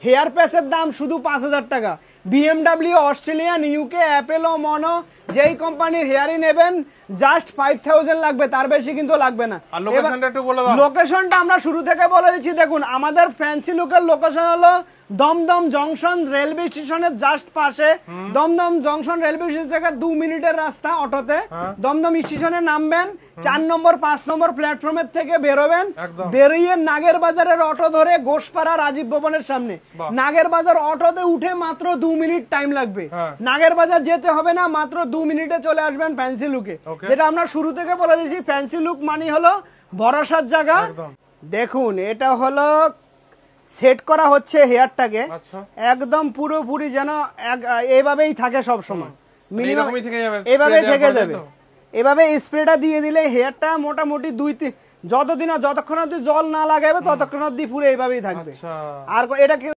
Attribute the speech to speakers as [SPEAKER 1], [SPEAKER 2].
[SPEAKER 1] Hair প্যাচের দাম শুধু 5000 টাকা। বিএমডাব্লিউ, অস্ট্রেলিয়ান, ইউকে, অ্যাপেল ও মনো যেই কোম্পানির হেয়ারই নেবেন জাস্ট 5000 লাগবে, তার বেশি কিন্তু লাগবে না।
[SPEAKER 2] আর লোকেশনটা একটু বলে দাও।
[SPEAKER 1] লোকেশনটা আমরা শুরু থেকে বলে দিচ্ছি, দেখুন আমাদের ফ্যান্সি লুকের লোকেশন হলো দমদম জংশন রেলওয়ে স্টেশনের জাস্ট পাশে। দমদম জংশন রেলওয়ে স্টেশন থেকে 2 মিনিটের রাস্তা অটোতে। দমদম স্টেশনে নামবেন, 4 নম্বর 5 নম্বর প্ল্যাটফর্মের থেকে বেরোবেন, বেরিয়ে নাগের বাজারের অটো ধরে গোসপাড়া রাজীব ভবনের সামনে। নাগের বাজার অটোতে উঠে মাত্র 2 মিনিট টাইম লাগবে। নাগের বাজার যেতে হবে না, মাত্র 2 মিনিটে চলে আসবেন ফ্যান্সি লুকে। যেটা আমরা শুরু থেকে বলে দিয়েছি, ফ্যান্সি লুক মানে হলো ভরসার জায়গা। দেখুন এটা হলো সেট করা হচ্ছে হেয়ারটাকে, একদম পুরোপুরি যেন এইভাবেই থাকে সব সময়, মিনিমাম এইভাবে থেকে যাবে। এভাবে স্প্রেটা দিয়ে দিলে হেয়ারটা মোটামুটি যতক্ষণ অব্দি জল না লাগাবে ততক্ষণ অব্দি পুরো এইভাবেই থাকবে। আর এটা